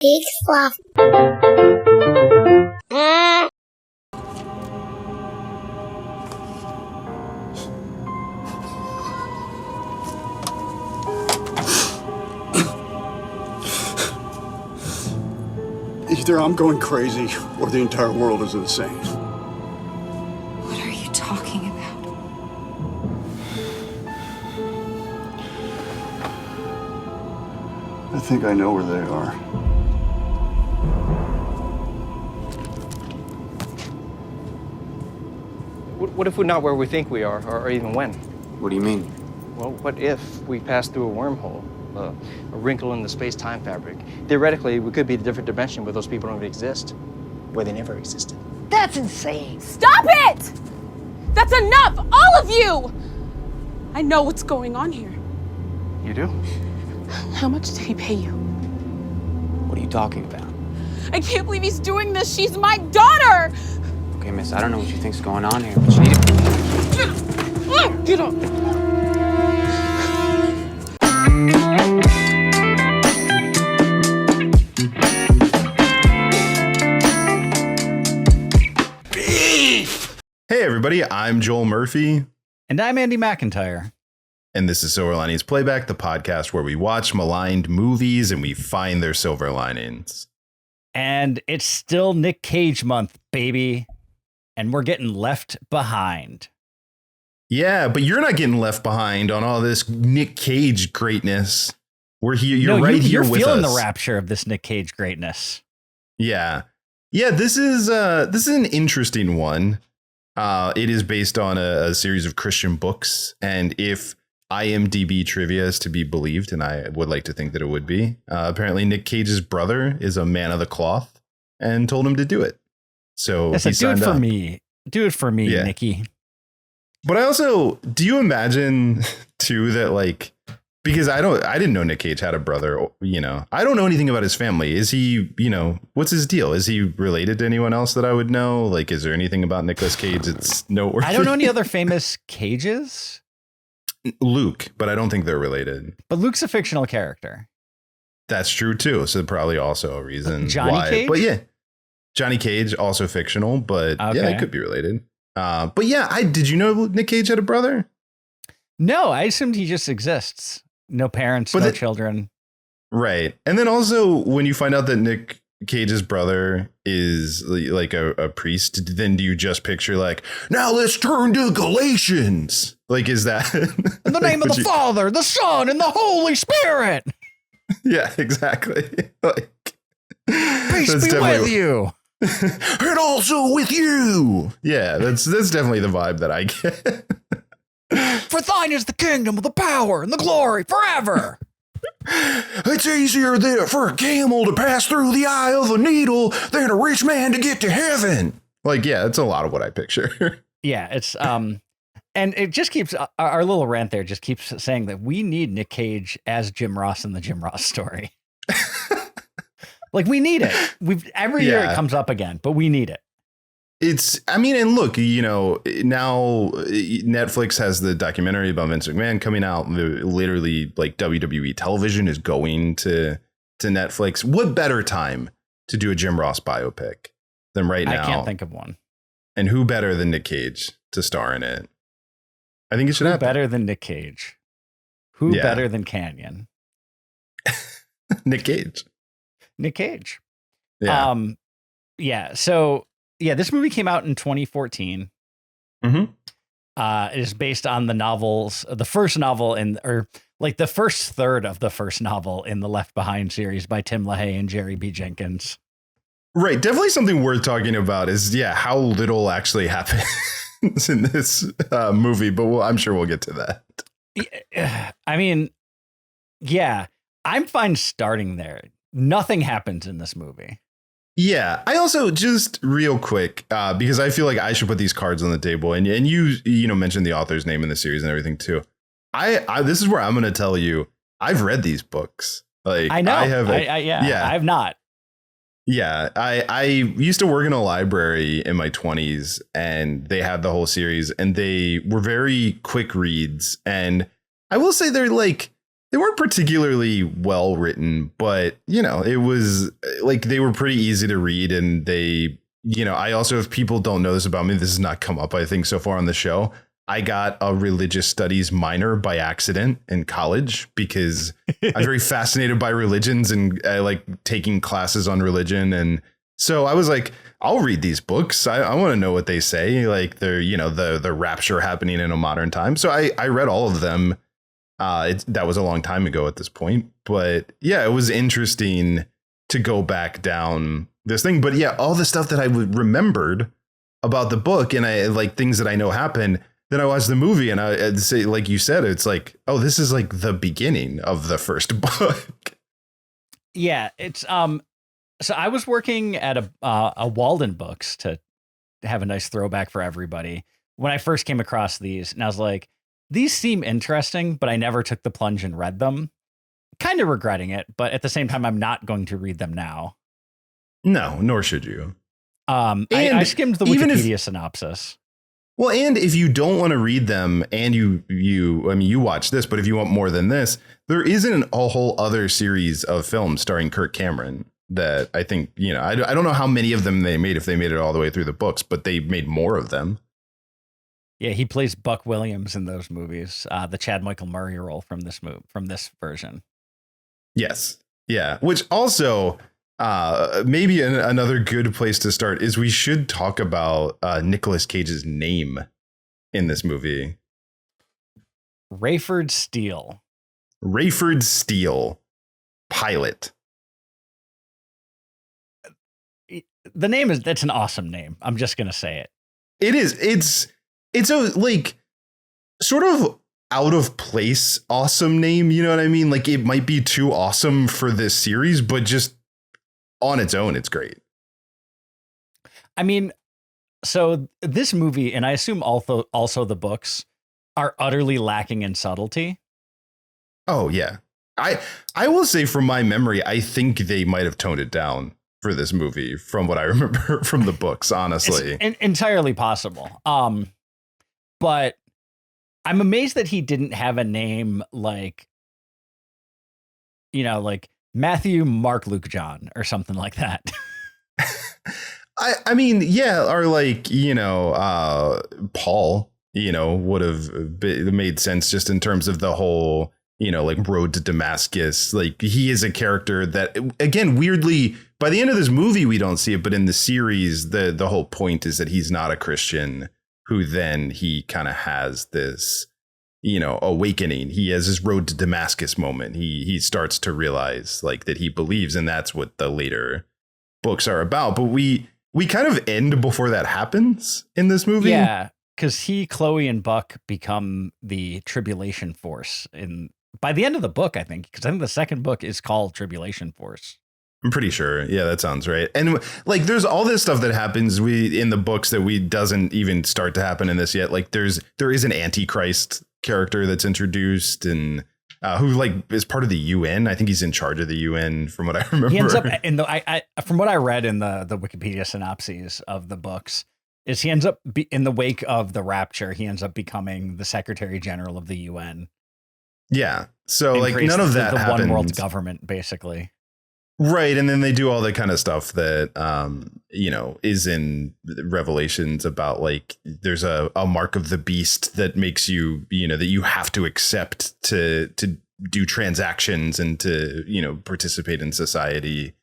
Big fluff. Either I'm going crazy or the entire world is insane. What are you talking about? I think I know where they are. What if we're not where we think we are, or even when? What do you mean? Well, what if we pass through a wormhole, a wrinkle in the space-time fabric? Theoretically, we could be in a different dimension where those people don't exist, where they never existed. That's insane. Stop it! That's enough, all of you! I know what's going on here. You do? How much did he pay you? What are you talking about? I can't believe he's doing this. She's my daughter! Okay, miss, I don't know what you think's going on here, but you need to... Get up. Hey everybody, I'm Joel Murphy. And I'm Andy McIntyre. And this is Silver Linings Playback, the podcast where we watch maligned movies and we find their silver linings. And it's still Nic Cage Month, baby. And we're getting left behind. Yeah, but you're not getting left behind on all this Nic Cage greatness. We're here. You're right here with us. You're feeling the rapture of this Nic Cage greatness. Yeah. Yeah, this is an interesting one. It is based on a series of Christian books. And if IMDb trivia is to be believed, and I would like to think that it would be, apparently Nic Cage's brother is a man of the cloth and told him to do it. So he do it for me. Do it for me, yeah. Nicky. But I also, do you imagine too that like, because I didn't know Nic Cage had a brother, you know, I don't know anything about his family. Is he, you know, what's his deal? Is he related to anyone else that I would know? Like, is there anything about Nicolas Cage that's noteworthy? I don't know any other famous Cages. Luke, but I don't think they're related. But Luke's a fictional character. That's true too. So probably also a reason Johnny why. Cage? But yeah, Johnny Cage, also fictional, but okay. Yeah, they could be related. But yeah, did you know Nic Cage had a brother? No, I assumed he just exists. No parents, no children. Right. And then also when you find out that Nic Cage's brother is like a priest, then do you just picture like, now let's turn to Galatians? Like, is that in the name of the Father, the Son, and the Holy Spirit? Yeah, exactly. Like, peace be with you. And also with you. Yeah, that's definitely the vibe that I get. For thine is the kingdom, the power, and the glory forever. It's easier for a camel to pass through the eye of a needle than a rich man to get to heaven. Like, yeah, it's a lot of what I picture. Yeah, it's and it just keeps our little rant there just keeps saying that we need Nic Cage as Jim Ross in the Jim Ross Story. Like, we need it. Every year it comes up again, but we need it. And look, you know, now Netflix has the documentary about Vince McMahon coming out. Literally, like, WWE television is going to Netflix. What better time to do a Jim Ross biopic than right now? I can't think of one. And who better than Nic Cage to star in it? I think it should happen. Who better than Nic Cage? Who better than Canyon? Nic Cage. Nic Cage. Yeah. Yeah. So, yeah, this movie came out in 2014. Mm-hmm. It is based on the novels, the first novel the first third of the first novel in the Left Behind series by Tim LaHaye and Jerry B. Jenkins. Right. Definitely something worth talking about is, how little actually happens in this movie, but I'm sure we'll get to that. I mean, yeah, I'm fine starting there. Nothing happens in this movie. Yeah, I also just real quick, because I feel like I should put these cards on the table, and you mentioned the author's name in the series and everything too. I this is where I'm going to tell you I've read these books. Like, I know, I have, I've not. Yeah, I used to work in a library in my 20s, and they had the whole series, and they were very quick reads, and I will say they're like they weren't particularly well written, but, you know, it was like they were pretty easy to read. And they, you know, I also, if people don't know this about me, this has not come up, I think, so far on the show. I got a religious studies minor by accident in college because I'm very fascinated by religions and I like taking classes on religion. And so I was like, I'll read these books. I want to know what they say. Like they're, you know, the rapture happening in a modern time. So I read all of them. That was a long time ago at this point. But yeah, it was interesting to go back down this thing. But yeah, all the stuff that I remembered about the book and I like things that I know happened. Then I watched the movie and I'd say, like you said, it's like, oh, this is like the beginning of the first book. Yeah, it's so I was working at a Walden Books to have a nice throwback for everybody when I first came across these, and I was like, these seem interesting, but I never took the plunge and read them. Kind of regretting it, but at the same time, I'm not going to read them now. No, nor should you. I skimmed the Wikipedia synopsis. Well, and if you don't want to read them and you watch this, but if you want more than this, there isn't a whole other series of films starring Kirk Cameron that I think, you know, I don't know how many of them they made, if they made it all the way through the books, but they made more of them. Yeah, he plays Buck Williams in those movies, the Chad Michael Murray role from this version. Yes. Yeah. Which also maybe another good place to start is we should talk about Nicolas Cage's name in this movie. Rayford Steele. Rayford Steele, pilot. The name that's an awesome name. I'm just going to say it. It is. It's a like sort of out of place awesome name. You know what I mean? Like it might be too awesome for this series, but just on its own, it's great. I mean, so this movie, and I assume also the books, are utterly lacking in subtlety. Oh, yeah. I will say from my memory, I think they might have toned it down for this movie from what I remember from the books, honestly. It's entirely possible. But I'm amazed that he didn't have a name like, you know, like Matthew, Mark, Luke, John, or something like that. I mean, yeah, or like, you know, Paul, you know, would have made sense just in terms of the whole, you know, like road to Damascus. Like he is a character that, again, weirdly, by the end of this movie, we don't see it. But in the series, the whole point is that he's not a Christian who then he kind of has this, you know, awakening. He has his road to Damascus moment. He starts to realize like that he believes, and that's what the later books are about. But we kind of end before that happens in this movie. Yeah, because Chloe, and Buck become the Tribulation Force by the end of the book, I think, because I think the second book is called Tribulation Force. I'm pretty sure. Yeah, that sounds right. And like, there's all this stuff that happens in the books that doesn't even start to happen in this yet. Like there is an Antichrist character that's introduced and who like is part of the UN. I think he's in charge of the UN from what I remember. He ends up in from what I read in the Wikipedia synopses of the books is he ends up in the wake of the rapture. He ends up becoming the Secretary General of the UN. Yeah. So like none of that the happens. one world government, basically. Right. And then they do all the kind of stuff that, you know, is in Revelations about like there's a mark of the beast that makes you, you know, that you have to accept to do transactions and to, you know, participate in society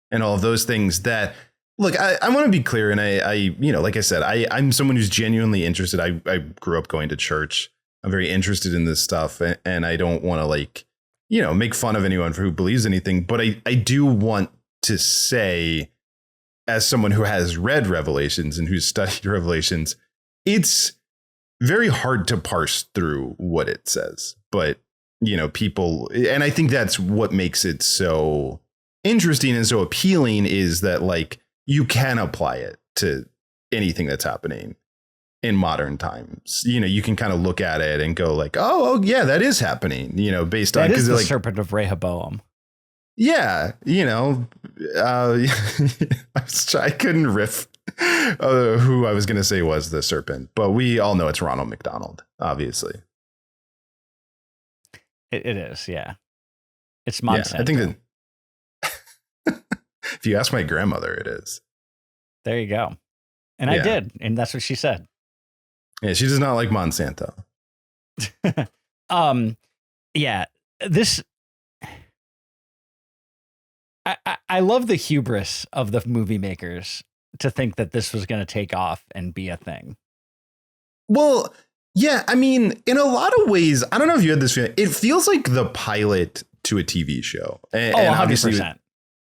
and all of those things that look, I want to be clear. And I, you know, like I said, I'm someone who's genuinely interested. I grew up going to church. I'm very interested in this stuff and I don't want to like, you know, make fun of anyone who believes anything. But I do want to say, as someone who has read Revelations and who's studied Revelations, it's very hard to parse through what it says. But, you know, people, and I think that's what makes it so interesting and so appealing is that like you can apply it to anything that's happening in modern times. You know, you can kind of look at it and go like, oh yeah, that is happening, you know, based on the like, serpent of Rehoboam. Yeah. You know, I couldn't riff who I was going to say was the serpent, but we all know it's Ronald McDonald, obviously. It is. Yeah. It's Monsanto. Yeah, I think that if you ask my grandmother, it is. There you go. And I did, and that's what she said. Yeah, she does not like Monsanto. Yeah, this. I love the hubris of the movie makers to think that this was going to take off and be a thing. Well, yeah, I mean, in a lot of ways, I don't know if you had this feeling. It feels like the pilot to a TV show. And 100%.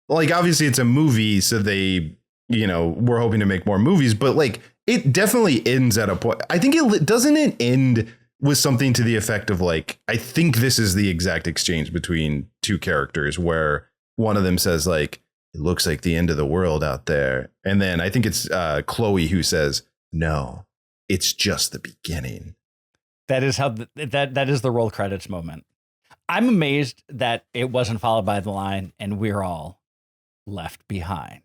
Obviously it's a movie, so they, we're hoping to make more movies, but like it definitely ends at a point. I think doesn't it end with something to the effect of like, I think this is the exact exchange between two characters where one of them says like, it looks like the end of the world out there. And then I think it's Chloe who says, no, it's just the beginning. That is how that is the roll credits moment. I'm amazed that it wasn't followed by the line, and we're all left behind.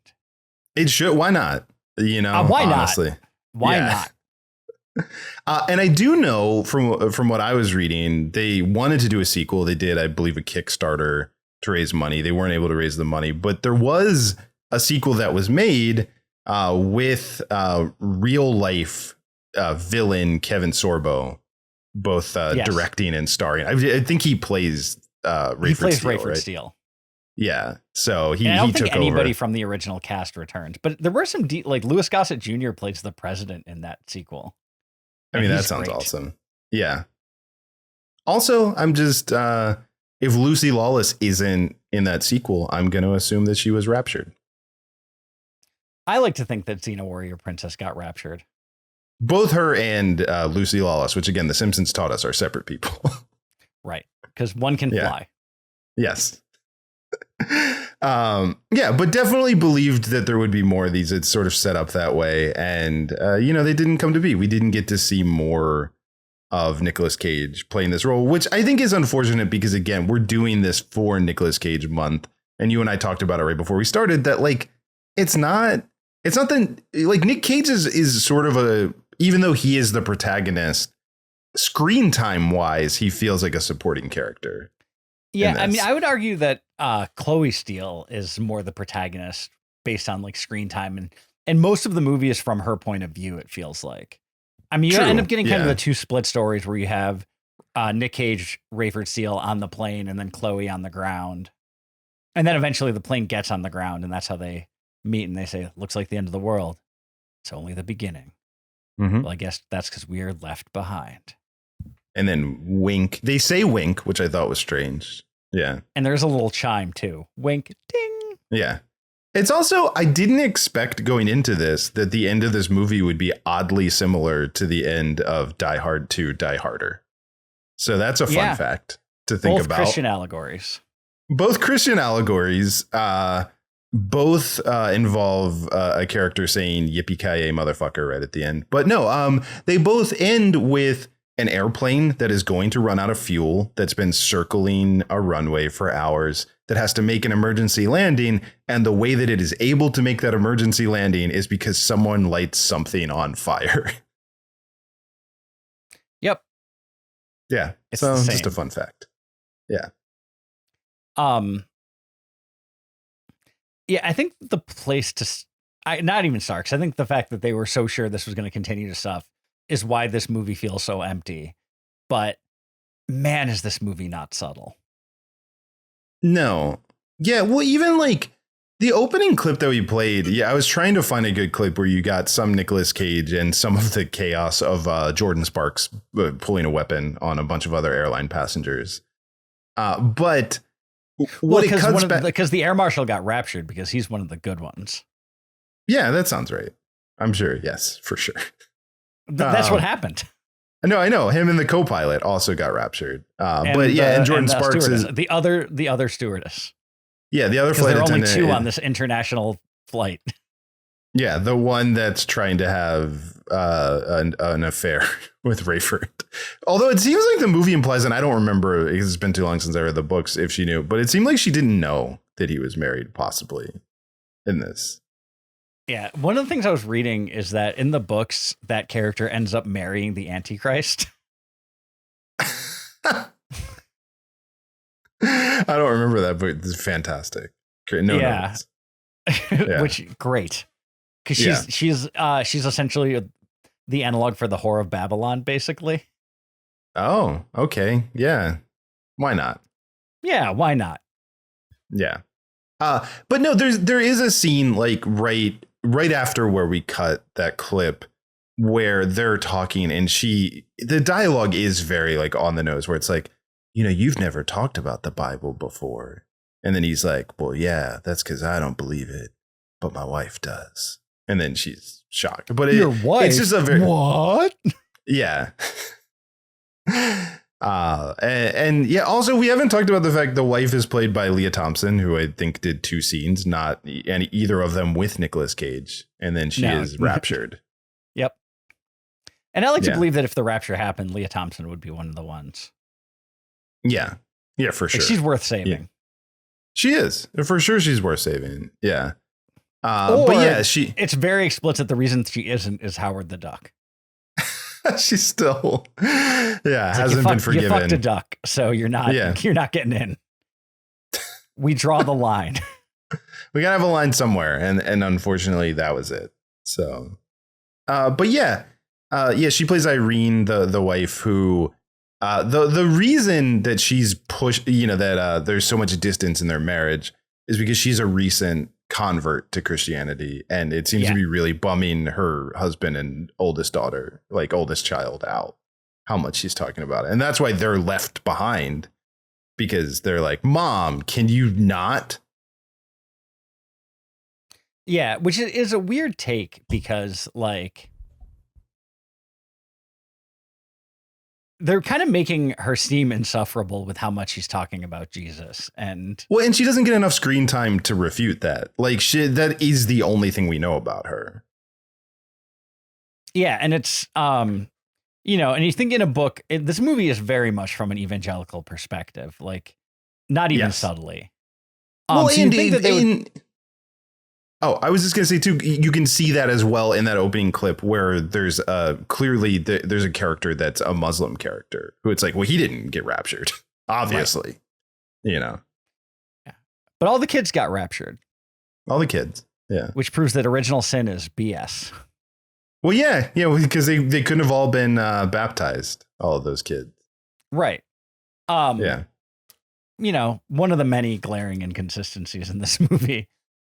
It should. Why not? Why honestly. not? Why not? And I do know from what I was reading, they wanted to do a sequel. They did, I believe, a Kickstarter to raise money. They weren't able to raise the money, but there was a sequel that was made with real life villain Kevin Sorbo, both directing and starring. I think he plays Rayford Steele. Yeah, so he I don't took think anybody over. From the original cast returned, but there were some like Louis Gossett Jr. plays the president in that sequel. I mean, that sounds awesome. Yeah. Also, I'm just if Lucy Lawless isn't in that sequel, I'm going to assume that she was raptured. I like to think that Xena Warrior Princess got raptured. Both her and Lucy Lawless, which again, The Simpsons taught us are separate people. Right. Because one can fly. Yes. But definitely believed that there would be more of these. It's sort of set up that way. And, they didn't come to be. We didn't get to see more of Nicolas Cage playing this role, which I think is unfortunate because, again, we're doing this for Nicolas Cage Month. And you and I talked about it right before we started that, like, it's not that like Nic Cage is sort of even though he is the protagonist, screen time wise, he feels like a supporting character. Yeah, I mean, I would argue that Chloe Steele is more the protagonist based on like screen time, and most of the movie is from her point of view. It feels like. I mean, you end up getting kind of the two split stories where you have Nic Cage, Rayford Steele on the plane, and then Chloe on the ground, and then eventually the plane gets on the ground, and that's how they meet, and they say, "Looks like the end of the world. It's only the beginning." Mm-hmm. Well, I guess that's because we're left behind. And then wink. They say wink, which I thought was strange. Yeah. And there's a little chime too. Wink, ding. Yeah. It's also, I didn't expect going into this that the end of this movie would be oddly similar to the end of Die Hard 2, Die Harder. So that's a fun fact to think about. Christian allegories. Both Christian allegories. Both involve a character saying yippee-ki-yay motherfucker right at the end. But no, they both end with an airplane that is going to run out of fuel, that's been circling a runway for hours, that has to make an emergency landing. And the way that it is able to make that emergency landing is because someone lights something on fire. Yep. Yeah. It's so just a fun fact. Yeah. Yeah, I think the place not even Starks. I think the fact that they were so sure this was going to continue to stuff is why this movie feels so empty. But man, is this movie not subtle? No. Yeah, well, even like the opening clip that we played, I was trying to find a good clip where you got some Nicolas Cage and some of the chaos of Jordin Sparks pulling a weapon on a bunch of other airline passengers. But what it cuts back, because the air marshal got raptured because he's one of the good ones. Yeah, that sounds right. I'm sure. Yes, for sure. That's what happened. No, I know him and the co-pilot also got raptured. And Jordin Sparks is the other stewardess. Yeah, the other flight attendant. There are only two on this international flight. Yeah, the one that's trying to have an affair with Rayford. Although it seems like the movie implies, and I don't remember, because it's been too long since I read the books, if she knew, but it seemed like she didn't know that he was married, possibly, in this. Yeah, one of the things I was reading is that in the books, that character ends up marrying the Antichrist. I don't remember that, but it's fantastic. Great. No notes. Yeah. Which great. Because she's essentially the analog for the Whore of Babylon, basically. Oh, okay. Yeah. Why not? Yeah, why not? Yeah. But no, there is a scene like right after where we cut that clip where they're talking and the dialogue is very like on the nose, where it's like, you know, you've never talked about the Bible before. And then he's like, well, yeah, that's because I don't believe it, but my wife does. And then she's shocked. But your wife? It's just a very what? Yeah. And yeah, also we haven't talked about the fact the wife is played by Leah Thompson, who I think did 2 scenes, not any either of them with Nicolas Cage, and then she is raptured. Yep. And I like to believe that if the rapture happened, Leah Thompson would be one of the ones. Yeah, for sure. Like, she's worth saving. Yeah. She is, for sure. She's worth saving. Yeah. But yeah, it's very explicit. The reason she isn't is Howard the Duck. She's still, hasn't been forgiven. You fucked a duck, so you're not getting in. We draw the line. We gotta have a line somewhere, and unfortunately that was it. So, but she plays Irene, the wife who, the reason that she's pushed, that there's so much distance in their marriage is because she's a recent convert to Christianity, and it seems to be really bumming her husband and oldest child out how much she's talking about it. And that's why they're left behind, because they're like, Mom, can you not? Yeah, which is a weird take, because like they're kind of making her seem insufferable with how much she's talking about Jesus. And she doesn't get enough screen time to refute that. Like, that is the only thing we know about her. Yeah. And it's, and you think in a book, this movie is very much from an evangelical perspective, like not even subtly. I was just going to say, too, you can see that as well in that opening clip where there's clearly there's a character that's a Muslim character who it's like, well, he didn't get raptured, obviously, Yeah. But all the kids got raptured. All the kids. Yeah. Which proves that original sin is BS. Well, yeah, because they couldn't have all been baptized, all of those kids. Right. One of the many glaring inconsistencies in this movie.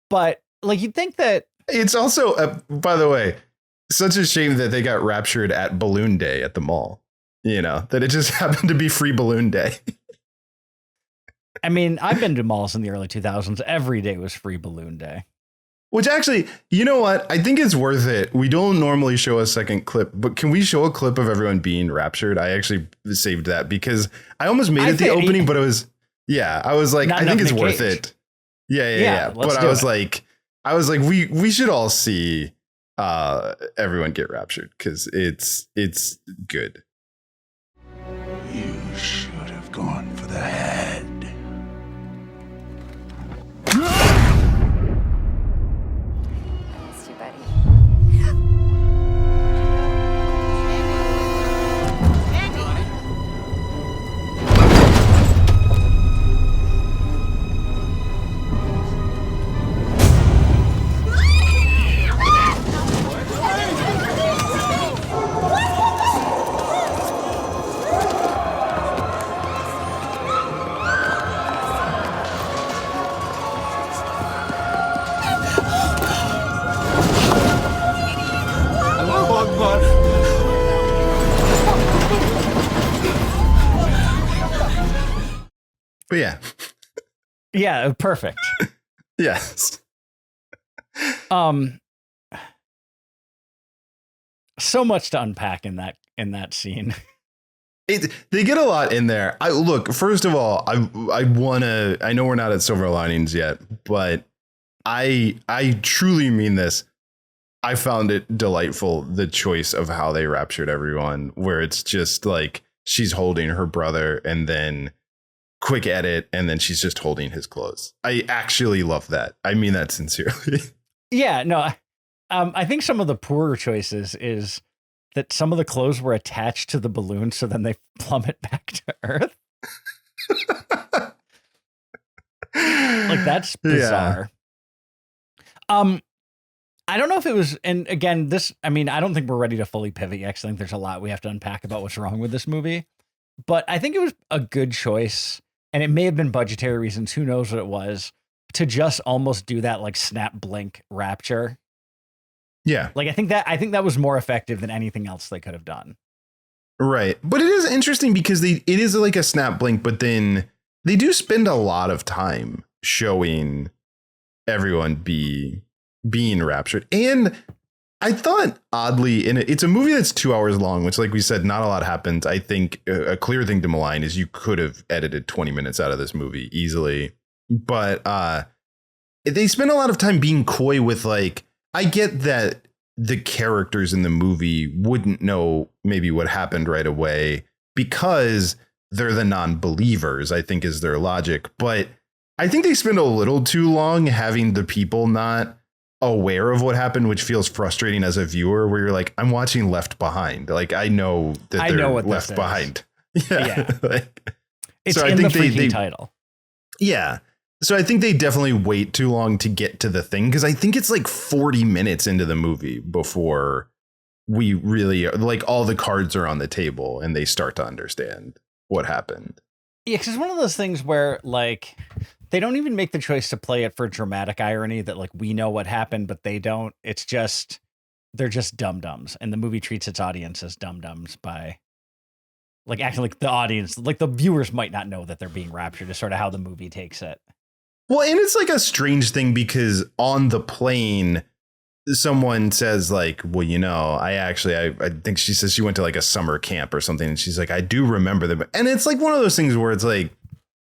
But like, you'd think that it's also, by the way, such a shame that they got raptured at Balloon Day at the mall, that it just happened to be free Balloon Day. I mean, I've been to malls in the early 2000s. Every day was free Balloon Day. Which actually, you know what? I think it's worth it. We don't normally show a second clip, but can we show a clip of everyone being raptured? I actually saved that because I almost made it the opening, but it was, I was like, I think it's worth it. Yeah. But I was like, we should all see everyone get raptured because it's good. You should have gone for the head. Missed you, buddy. But yeah. Yeah, perfect. Yes. So much to unpack in that scene. They get a lot in there. Look, first of all, I know we're not at Silver Linings yet, but I truly mean this. I found it delightful, the choice of how they raptured everyone, where it's just like she's holding her brother and then quick edit, and then she's just holding his clothes. I actually love that. I mean that sincerely. Yeah, no, I think some of the poorer choices is that some of the clothes were attached to the balloon, so then they plummet back to Earth. Like, that's bizarre. I don't know if it was, and again, I don't think we're ready to fully pivot yet, 'cause I think there's a lot we have to unpack about what's wrong with this movie. But I think it was a good choice, and it may have been budgetary reasons, who knows what it was, to just almost do that like snap blink rapture. Yeah. Like, I think that was more effective than anything else they could have done. Right. But it is interesting because it is like a snap blink, but then they do spend a lot of time showing everyone being raptured. And I thought, oddly, it's a movie that's 2 hours long, which, like we said, not a lot happens. I think a clear thing to malign is you could have edited 20 minutes out of this movie easily. But they spend a lot of time being coy with, like, I get that the characters in the movie wouldn't know maybe what happened right away because they're the non-believers, I think is their logic. But I think they spend a little too long having the people not aware of what happened, which feels frustrating as a viewer, where you're like, I'm watching Left Behind. Like, I know that they're left behind. Yeah. Like, it's so in I think the freaking title. Yeah. So I think they definitely wait too long to get to the thing, because I think it's like 40 minutes into the movie before we really, like, all the cards are on the table and they start to understand what happened. Yeah, because it's one of those things where, like, they don't even make the choice to play it for dramatic irony that, like, we know what happened, but they don't. It's just, they're just dum-dums. And the movie treats its audience as dum-dums by, like, acting like the audience, like the viewers might not know that they're being raptured, is sort of how the movie takes it. Well, and it's like a strange thing because on the plane, someone says, like, well, you know, I think she says she went to like a summer camp or something. And she's like, I do remember them. And it's like one of those things where it's like,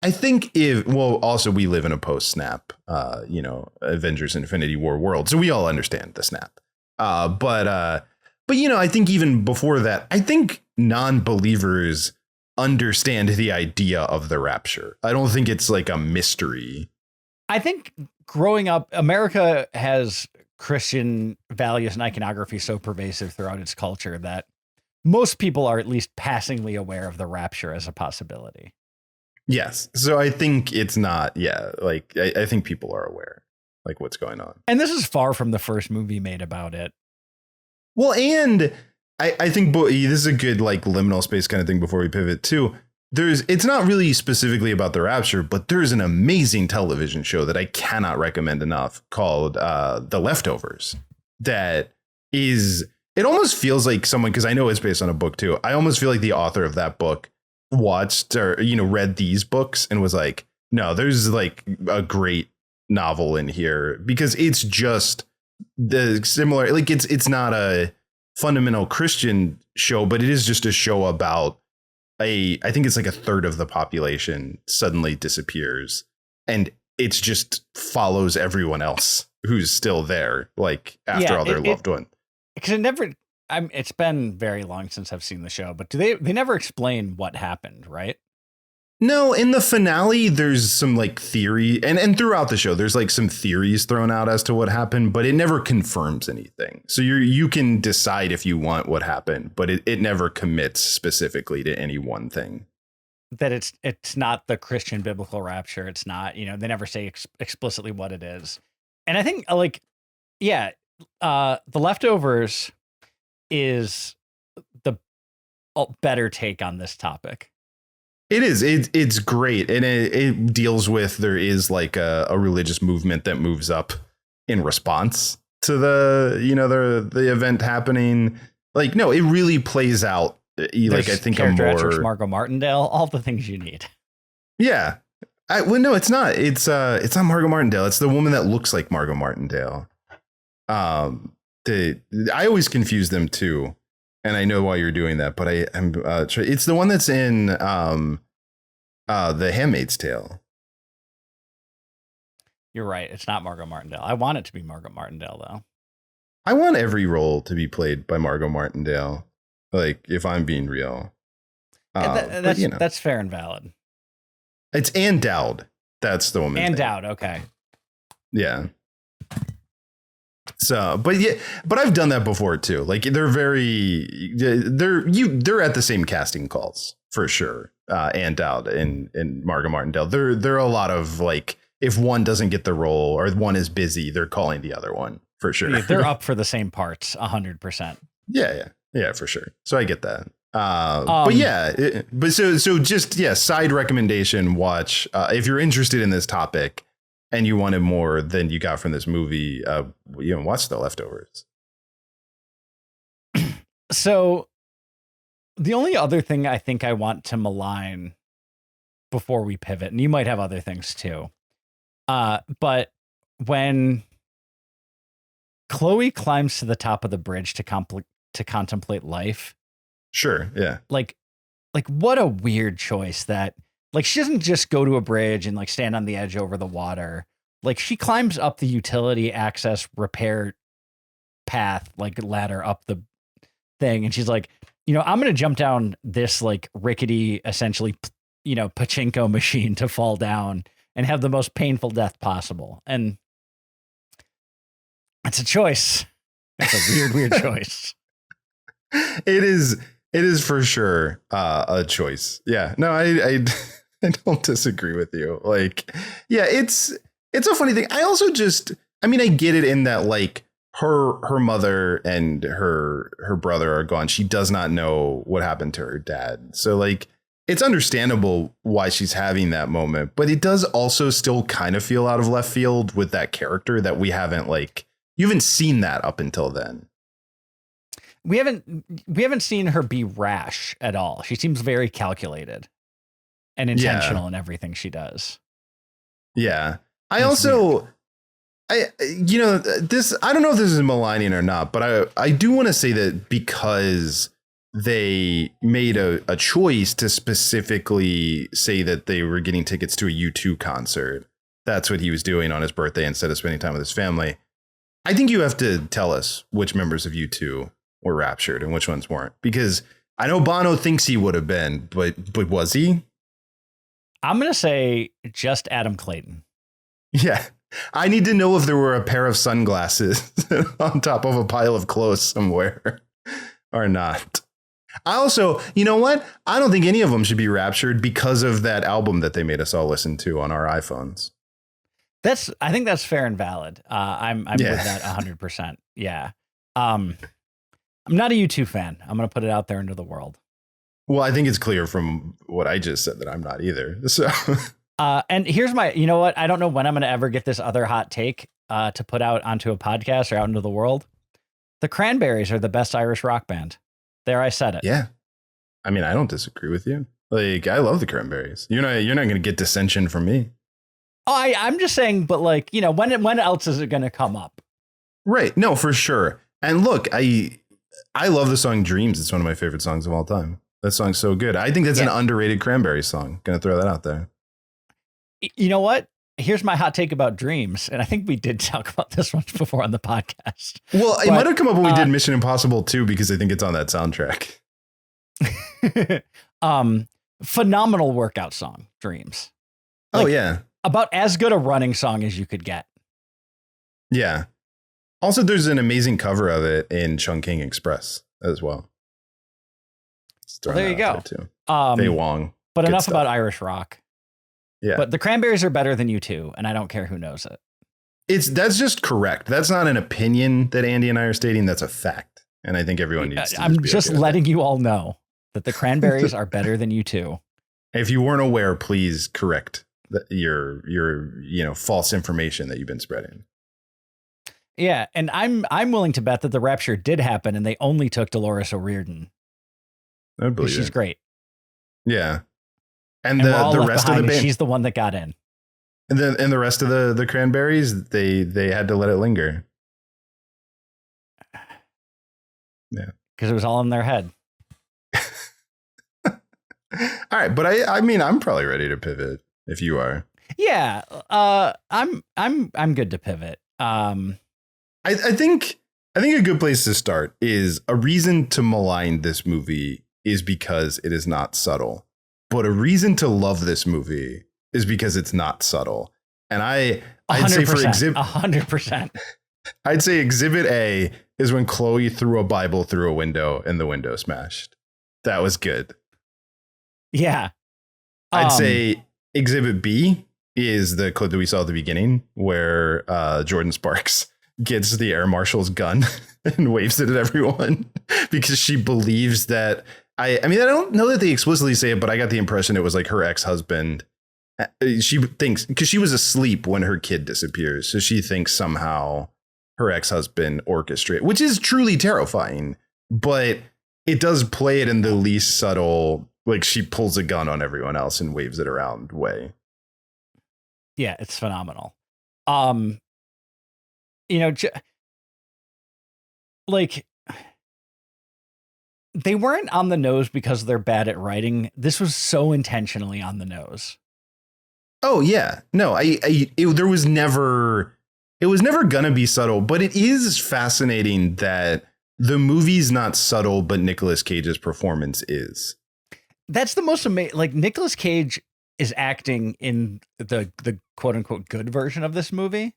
I think also we live in a post-snap, Avengers Infinity War world. So we all understand the snap. But you know, I think even before that, I think non-believers understand the idea of the rapture. I don't think it's like a mystery. I think growing up, America has Christian values and iconography so pervasive throughout its culture that most people are at least passingly aware of the rapture as a possibility. Yes. So I think it's not. Yeah. Like, I think people are aware, like, what's going on. And this is far from the first movie made about it. Well, and I think this is a good, like, liminal space kind of thing before we pivot too. It's not really specifically about the rapture, but there's an amazing television show that I cannot recommend enough called The Leftovers. That is, it almost feels like someone, because I know it's based on a book too. I almost feel like the author of that book watched or, read these books and was like, no, there's like a great novel in here, because it's just the similar, like, it's not a fundamental Christian show, but it is just a show about I think it's like a third of the population suddenly disappears, and it's just follows everyone else who's still there, like, after all their loved one. Because it's been very long since I've seen the show, but they never explain what happened, right? No, in the finale, there's some, like, theory, and throughout the show, there's like some theories thrown out as to what happened, but it never confirms anything. So you can decide if you want what happened, but it never commits specifically to any one thing. That it's not the Christian biblical rapture. It's not, they never say explicitly what it is. And I think, like, yeah, The Leftovers is the better take on this topic. It is. It's great. And it deals with, there is like a religious movement that moves up in response to the event happening. Like, no, it really plays out. Like, I think character actress Margot Martindale, all the things you need. Yeah. No, it's not. It's not Margot Martindale. It's the woman that looks like Margot Martindale. I always confuse them too. And I know why you're doing that, but I'm it's the one that's in The Handmaid's Tale. You're right. It's not Margot Martindale. I want it to be Margot Martindale, though. I want every role to be played by Margot Martindale. Like, if I'm being real. That's fair and valid. It's Ann Dowd. That's the woman. Ann Dowd. Okay. Yeah. So, but I've done that before too. Like, they're at the same casting calls for sure. Ann Dowd and Margot Martindale. There are a lot of, like, if one doesn't get the role or one is busy, they're calling the other one for sure. Yeah, they're up for the same parts 100%. Yeah, for sure. So I get that. But yeah, side recommendation, watch if you're interested in this topic and you wanted more than you got from this movie, watch The Leftovers. So the only other thing I think I want to malign before we pivot, and you might have other things too, but when Chloe climbs to the top of the bridge to contemplate life. Sure. Yeah. Like what a weird choice that, like, she doesn't just go to a bridge and like stand on the edge over the water. Like, she climbs up the utility access repair path, like ladder up the thing. And she's like, I'm going to jump down this like rickety, essentially, pachinko machine to fall down and have the most painful death possible. And it's a choice. It's a weird choice. It is for sure a choice. Yeah, no, I don't disagree with you. Like, yeah, it's a funny thing. I also I get it in that like her mother and her brother are gone. She does not know what happened to her dad. So like, it's understandable why she's having that moment, but it does also still kind of feel out of left field with that character that you haven't seen that up until then. We haven't seen her be rash at all. She seems very calculated and intentional in everything she does. Yeah. I don't know if this is maligning or not, but I do want to say that because they made a choice to specifically say that they were getting tickets to a U2 concert. That's what he was doing on his birthday instead of spending time with his family. I think you have to tell us which members of U2 were raptured and which ones weren't, because I know Bono thinks he would have been, but was he? I'm going to say just Adam Clayton. Yeah. I need to know if there were a pair of sunglasses on top of a pile of clothes somewhere or not. I also, you know what? I don't think any of them should be raptured because of that album that they made us all listen to on our iPhones. I think that's fair and valid. I'm with that 100%. Yeah. I'm not a U2 fan. I'm going to put it out there into the world. Well, I think it's clear from what I just said that I'm not either. So, and here's you know what? I don't know when I'm going to ever get this other hot take to put out onto a podcast or out into the world. The Cranberries are the best Irish rock band. There, I said it. Yeah. I mean, I don't disagree with you. Like, I love the Cranberries. You're not going to get dissension from me. Oh, I'm just saying, but like, when else is it going to come up? Right. No, for sure. And look, I love the song Dreams. It's one of my favorite songs of all time. That song's so good. I think that's an underrated Cranberries song. Gonna throw that out there. You know what? Here's my hot take about Dreams. And I think we did talk about this one before on the podcast. Well, it might have come up when we did Mission Impossible 2 because I think it's on that soundtrack. Phenomenal workout song, Dreams. Oh, yeah. About as good a running song as you could get. Yeah. Also, there's an amazing cover of it in Chungking Express as well. Well, there you go. Too. Fei Wong. But enough stuff. about Irish rock. Yeah. But the Cranberries are better than U2, and I don't care who knows it. That's just correct. That's not an opinion that Andy and I are stating. That's a fact. And I think everyone needs to I'm just letting you all know that the Cranberries are better than U2. If you weren't aware, please correct your false information that you've been spreading. Yeah, and I'm willing to bet that the rapture did happen and they only took Dolores O'Riordan. I believe she's great. Yeah. And the rest of the band, she's the one that got in. And the rest of the Cranberries, they had to let it linger. Yeah. Because it was all in their head. All right, but I'm probably ready to pivot if you are. Yeah. I'm good to pivot. I think a good place to start is a reason to malign this movie is because it is not subtle, but a reason to love this movie is because it's not subtle. And I'd say for 100%. I'd say exhibit A is when Chloe threw a Bible through a window and the window smashed. That was good. Yeah. I'd say exhibit B is the clip that we saw at the beginning where Jordin Sparks gets the air marshal's gun and waves it at everyone because she believes that I mean, I don't know that they explicitly say it, but I got the impression it was like her ex-husband. She thinks because she was asleep when her kid disappears. So she thinks somehow her ex-husband orchestrated, which is truly terrifying. But it does play it in the least subtle, like she pulls a gun on everyone else and waves it around way. Yeah, it's phenomenal. You know, like they weren't on the nose because they're bad at writing. This was so intentionally on the nose. Oh yeah, no, there was never, it was never gonna be subtle, but it is fascinating that the movie's not subtle, but Nicolas Cage's performance is. That's the most amazing. Like Nicolas Cage is acting in the quote unquote good version of this movie.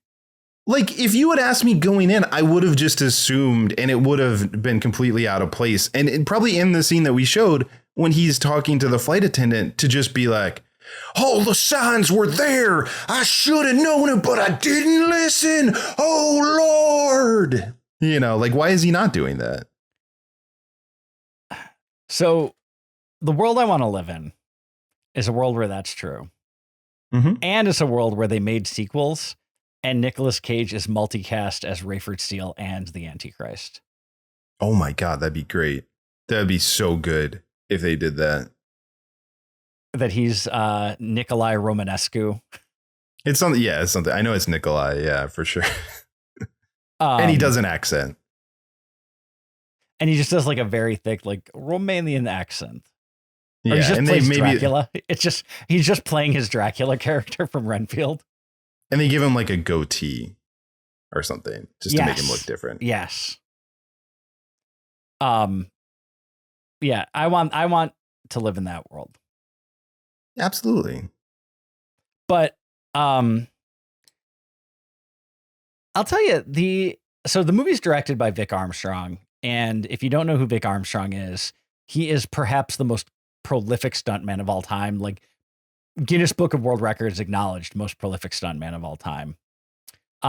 Like, if you had asked me going in, I would have just assumed, and it would have been completely out of place. And probably in the scene that we showed when he's talking to the flight attendant to just be like, all the signs were there. I should have known it, but I didn't listen. Oh, Lord. You know, like, why is he not doing that? So the world I want to live in is a world where that's true. Mm-hmm. And it's a world where they made sequels. And Nicolas Cage is multicast as Rayford Steele and the Antichrist. Oh my God, that'd be great. That'd be so good if they did that. That he's Nikolai Romanescu. It's something. Yeah, it's something. I know it's Nikolai. Yeah, for sure. And he does an accent. And he just does like a very thick, like Romanian accent. Yeah, or he just and plays they maybe Dracula. It's just he's just playing his Dracula character from Renfield. And they give him like a goatee or something just to make him look different. Yes. Yeah, I want to live in that world. Absolutely. But I'll tell you, the movie's directed by Vic Armstrong, and if you don't know who Vic Armstrong is, he is perhaps the most prolific stuntman of all time. Like Guinness Book of World Records acknowledged most prolific stuntman of all time.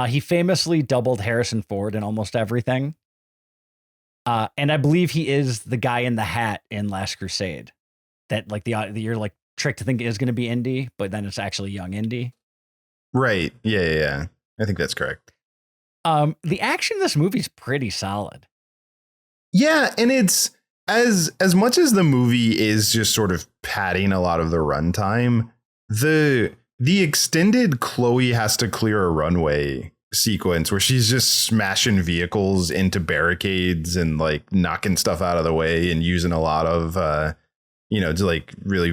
He famously doubled Harrison Ford in almost everything. And I believe he is the guy in the hat in Last Crusade that like you're like tricked to think is going to be Indy, but then it's actually young Indy. Right. Yeah. I think that's correct. The action in this movie is pretty solid. Yeah. And it's as much as the movie is just sort of padding a lot of the runtime, the extended Chloe has to clear a runway sequence where she's just smashing vehicles into barricades and like knocking stuff out of the way and using a lot of just like really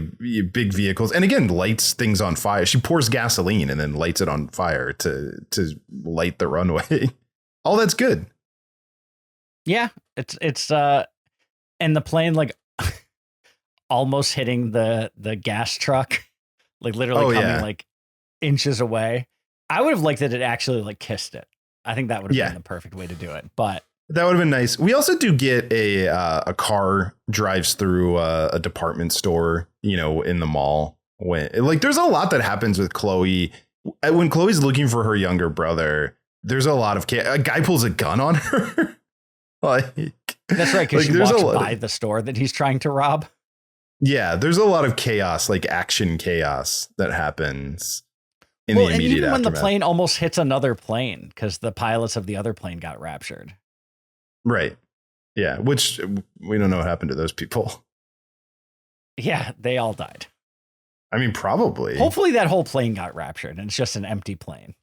big vehicles, and again lights things on fire. She pours gasoline and then lights it on fire to light the runway. All that's good. Yeah, it's and the plane like almost hitting the gas truck, like literally coming like inches away. I would have liked that it actually like kissed it. I think that would have been the perfect way to do it. But that would have been nice. We also do get a car drives through a department store, in the mall. When like there's a lot that happens with Chloe when Chloe's looking for her younger brother. There's a lot of a guy pulls a gun on her. Like that's right, because she walks by the store that he's trying to rob. Yeah, there's a lot of chaos, like action chaos that happens in the immediate and even aftermath. When the plane almost hits another plane because the pilots of the other plane got raptured. Right. Yeah, which we don't know what happened to those people. Yeah, they all died. I mean, probably. Hopefully that whole plane got raptured and it's just an empty plane.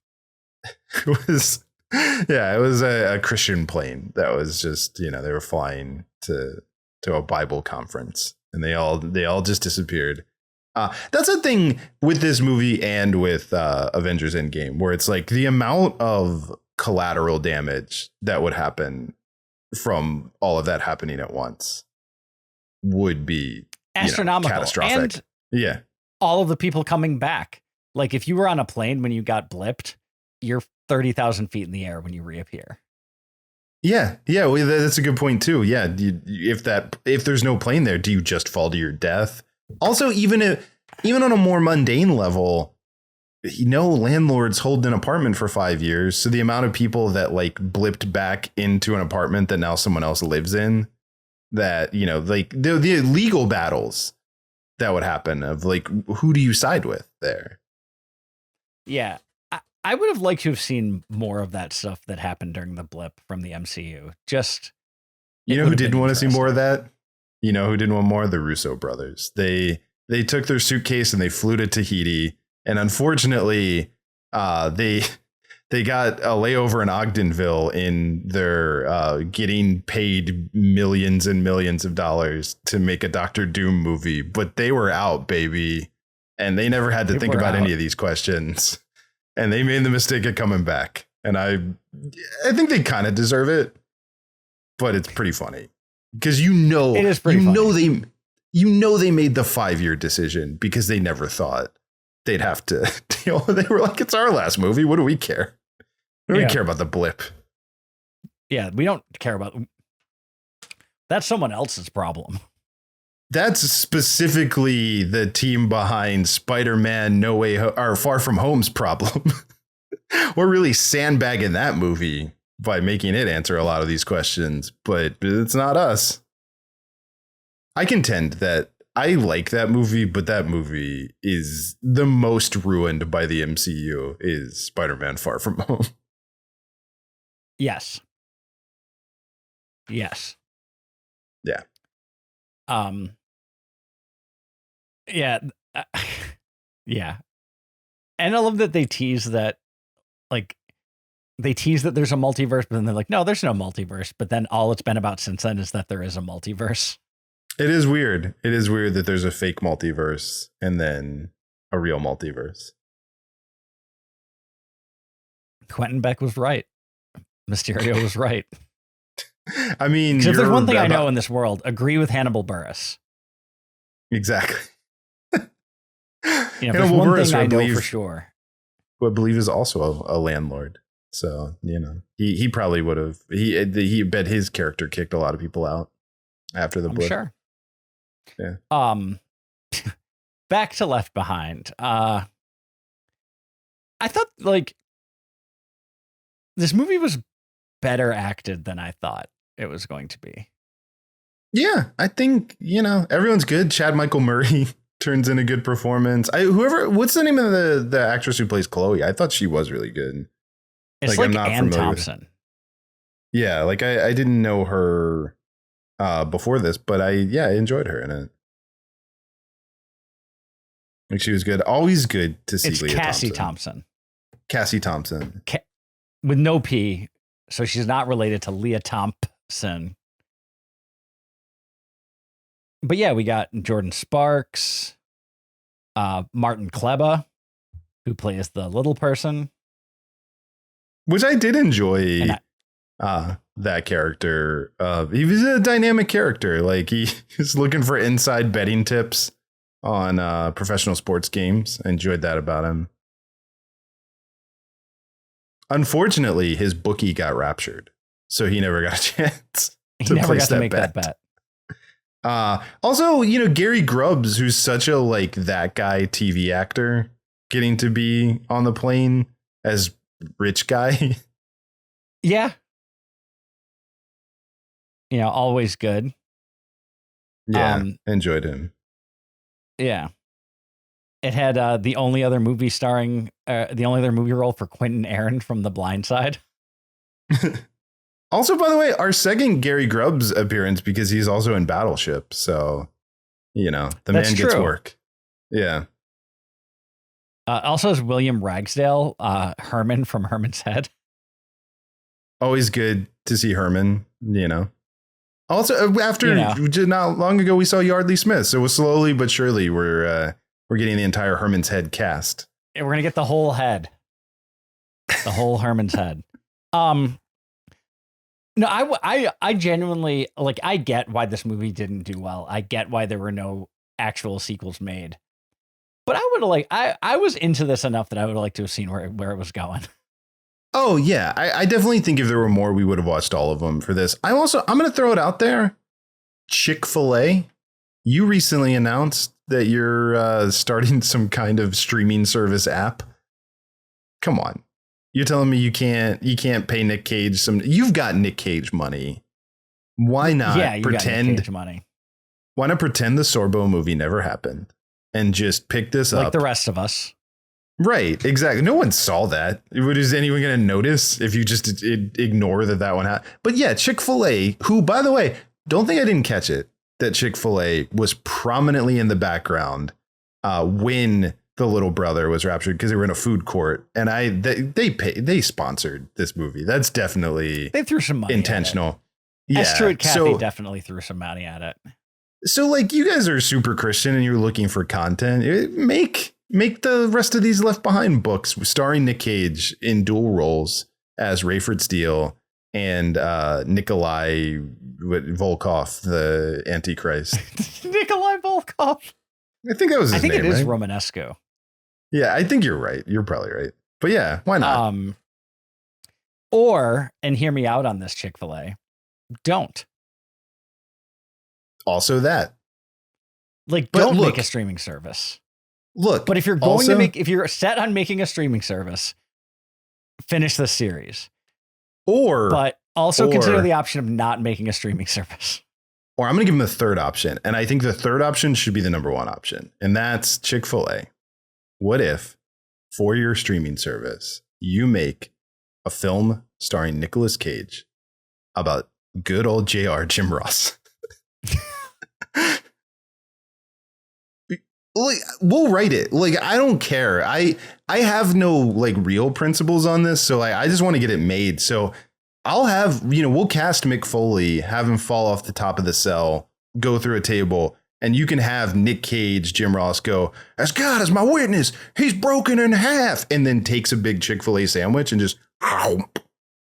It was a Christian plane that was just, they were flying to a Bible conference and they all just disappeared. That's the thing with this movie and with Avengers Endgame, where it's like the amount of collateral damage that would happen from all of that happening at once would be astronomical, catastrophic. And all of the people coming back. Like if you were on a plane when you got blipped, you're 30,000 feet in the air when you reappear. Yeah. Well, that's a good point too. Yeah. If there's no plane there, do you just fall to your death? Also, even on a more mundane level, landlords hold an apartment for 5 years. So the amount of people that like blipped back into an apartment that now someone else lives in, that, like the legal battles that would happen of like, who do you side with there? Yeah. I would have liked to have seen more of that stuff that happened during the blip from the MCU. Just, who didn't want to see more of that? Who didn't want more? The Russo brothers. They took their suitcase and they flew to Tahiti. And unfortunately, they got a layover in Ogdenville in their getting paid millions and millions of dollars to make a Doctor Doom movie. But they were out, baby. And they never had to think about any of these questions. And they made the mistake of coming back. And I think they kind of deserve it. But it's pretty funny. Because it is pretty funny. They made the 5-year decision because they never thought they'd have to deal. They were like, it's our last movie. What do we care? We don't care about the blip. Yeah, we don't care about. That's someone else's problem. That's specifically the team behind Spider-Man No Way or Far From Home's problem. We're really sandbagging that movie by making it answer a lot of these questions, but it's not us. I contend that I like that movie, but that movie is the most ruined by the MCU is Spider-Man Far From Home. Yes. Yeah. Yeah. Yeah. And I love that they tease that, like, there's a multiverse, but then they're like, no, there's no multiverse. But then all it's been about since then is that there is a multiverse. It is weird. It is weird that there's a fake multiverse and then a real multiverse. Quentin Beck was right. Mysterio was right. I mean, if there's one thing I know in this world, agree with Hannibal Buress. Exactly. There's one thing I know for sure. Who I believe is also a landlord. So, he probably would have. He bet his character kicked a lot of people out after the blip. Sure. Yeah. Back to Left Behind. I thought like this movie was better acted than I thought it was going to be. Yeah, I think, everyone's good. Chad Michael Murray turns in a good performance. What's the name of the actress who plays Chloe? I thought she was really good. It's like Ann Thompson. Yeah, like I didn't know her before this, but I enjoyed her in it. Like she was good. Always good to see it's Leah Cassi Thompson. Thompson. Cassi Thompson. With no P, so she's not related to Leah Thompson. But yeah, we got Jordan Sparks, Martin Kleba, who plays the little person. Which I did enjoy that character. He was a dynamic character. Like he's looking for inside betting tips on professional sports games. I enjoyed that about him. Unfortunately, his bookie got raptured, so he never got a chance to place that bet. Also, Gary Grubbs, who's such a like that guy TV actor, getting to be on the plane as rich guy. Yeah. Always good. Yeah, enjoyed him. Yeah. It had the only other movie role for Quentin Aaron from The Blind Side. Also, by the way, our second Gary Grubbs appearance, because he's also in Battleship. So, the man gets work. Yeah. Also is William Ragsdale, Herman from Herman's Head. Always good to see Herman, Also, after not long ago, we saw Yardley Smith. So slowly but surely, we're getting the entire Herman's Head cast. And we're going to get the whole head. The whole Herman's Head. No, I genuinely, like, I get why this movie didn't do well. I get why there were no actual sequels made. But I would have I was into this enough that I would like to have seen where it was going. Oh, yeah. I definitely think if there were more, we would have watched all of them for this. I'm going to throw it out there. Chick-fil-A, you recently announced that you're starting some kind of streaming service app Come on. You're telling me you can't pay Nic Cage some. You've got Nic Cage money. Why not pretend Nic Cage money? Why not pretend the Sorbo movie never happened and just pick this up like the rest of us? Right, exactly. No one saw that. Is anyone going to notice if you just ignore that one happened? But yeah, Chick-fil-A, who, by the way, don't think I didn't catch it, that Chick-fil-A was prominently in the background when the little brother was raptured because they were in a food court, and they sponsored this movie. That's definitely they threw some money intentional. Yeah, Astrid Kathy definitely threw some money at it. So like you guys are super Christian and you're looking for content. Make the rest of these Left Behind books starring Nic Cage in dual roles as Rayford Steele and Nikolai Volkov, the Antichrist. Nikolai Volkov. I think that was his name, it is right? Romanesco. Yeah, I think you're right. You're probably right. But yeah, why not? Or, and hear me out on this, Chick-fil-A, don't. Also that. Like, don't make a streaming service. Look. But if you're going to if you're set on making a streaming service, finish the series. But also consider the option of not making a streaming service. Or I'm going to give them a third option. And I think the third option should be the number one option. And that's Chick-fil-A. What if, for your streaming service, you make a film starring Nicolas Cage about good old JR Jim Ross? Like, we'll write it. Like, I don't care. I have no like real principles on this. So I just want to get it made. So I'll have, we'll cast Mick Foley, have him fall off the top of the cell, go through a table, and you can have Nic Cage, Jim Ross go, as God is my witness, he's broken in half, and then takes a big Chick-fil-A sandwich and just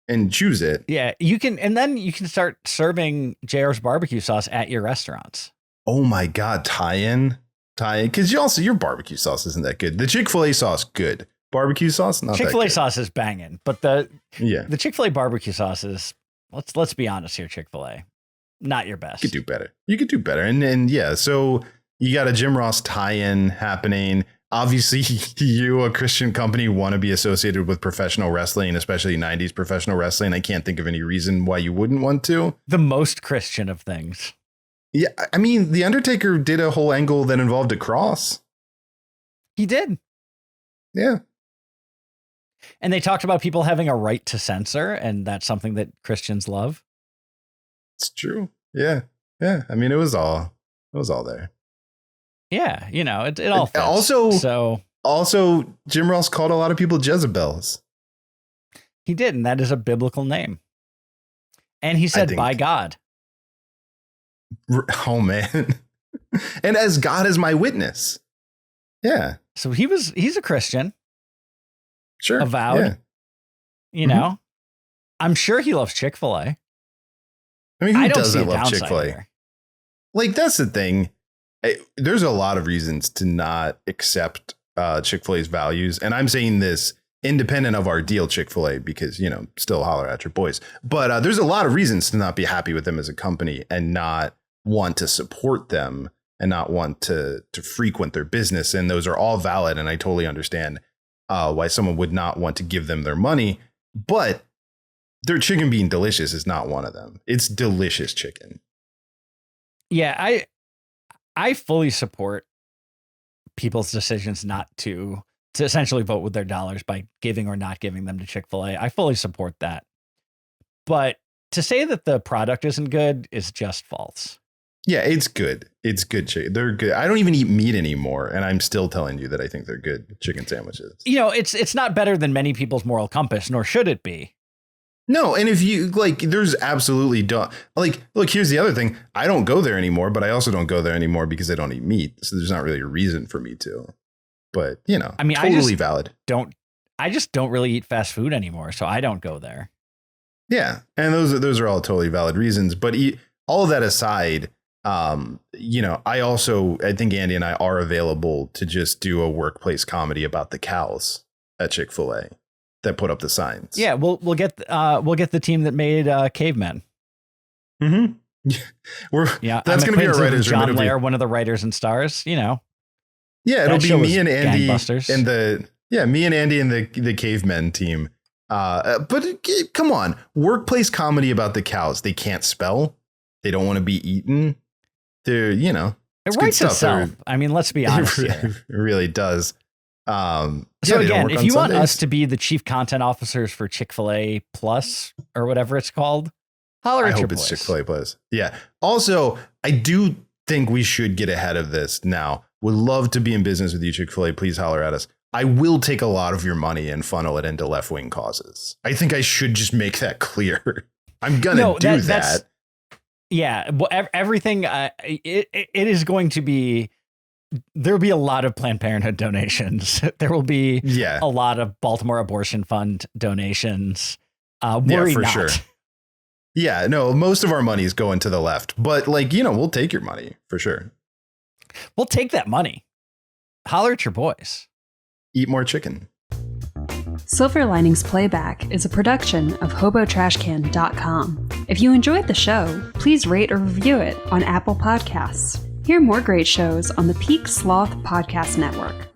and chews it. Yeah, you can, and then you can start serving JR's barbecue sauce at your restaurants. Oh my God, tie-in, because your barbecue sauce isn't that good. The Chick-fil-A sauce, good. Barbecue sauce, not Chick-fil-A that good. sauce is banging, but the Chick-fil-A barbecue sauce is, let's be honest here, Chick-fil-A, not your best. You could do better. And yeah, so you got a Jim Ross tie-in happening. Obviously, you, a Christian company, want to be associated with professional wrestling, especially 90s professional wrestling. I can't think of any reason why you wouldn't want to. The most Christian of things. Yeah, I mean, The Undertaker did a whole angle that involved a cross. He did. Yeah. And they talked about people having a right to censor, and that's something that Christians love. It's true. Yeah. Yeah. I mean, it was all there. Yeah. It all fits. Also, Jim Ross called a lot of people Jezebels. He did. And that is a biblical name. And he said, by God. Oh, man. And as God is my witness. Yeah. So he's a Christian. Sure. Avowed. Yeah. I'm sure he loves Chick-fil-A. I mean, who doesn't love Chick-fil-A? Here. Like, that's the thing. There's a lot of reasons to not accept Chick-fil-A's values. And I'm saying this independent of our deal Chick-fil-A because, still holler at your boys. But there's a lot of reasons to not be happy with them as a company and not want to support them and not want to frequent their business. And those are all valid. And I totally understand why someone would not want to give them their money. But their chicken being delicious is not one of them. It's delicious chicken. Yeah, I fully support people's decisions not to essentially vote with their dollars by giving or not giving them to Chick-fil-A. I fully support that. But to say that the product isn't good is just false. Yeah, it's good. It's good chicken. They're good. I don't even eat meat anymore, and I'm still telling you that I think they're good chicken sandwiches. It's not better than many people's moral compass, nor should it be. No, and if you there's absolutely look, here's the other thing. I don't go there anymore, but I also don't go there anymore because I don't eat meat. So there's not really a reason for me to. But I mean, totally valid. I just don't really eat fast food anymore, so I don't go there. Yeah, and those are all totally valid reasons. But all of that aside, I think Andy and I are available to just do a workplace comedy about the cows at Chick-fil-A that put up the signs. Yeah, we'll get the team that made Cavemen. Mm-hmm. That's going to be our writers. John Lair, one of the writers and stars. Yeah, it'll be me and Andy gangbusters. and Yeah, me and Andy and the cavemen team. But come on, workplace comedy about the cows. They can't spell. They don't want to be eaten. They're, you know, it writes itself. I mean, let's be honest. It really does. So again, if you want us to be the chief content officers for Chick-fil-A Plus or whatever it's called, holler at your boys. I hope it's Chick-fil-A Plus. Yeah. Also, I do think we should get ahead of this now. Would love to be in business with you, Chick-fil-A. Please holler at us. I will take a lot of your money and funnel it into left-wing causes. I think I should just make that clear. I'm going to do that. Yeah. Well, everything, it is going to be, there'll be a lot of Planned Parenthood donations. There will be a lot of Baltimore Abortion Fund donations. Worry not. Sure. Yeah, no, most of our money is going to the left, but like, you know, we'll take your money for sure. We'll take that money. Holler at your boys. Eat more chicken. Silver Linings Playback is a production of HoboTrashCan.com. If you enjoyed the show, please rate or review it on Apple Podcasts. Hear more great shows on the Peak Sloth Podcast Network.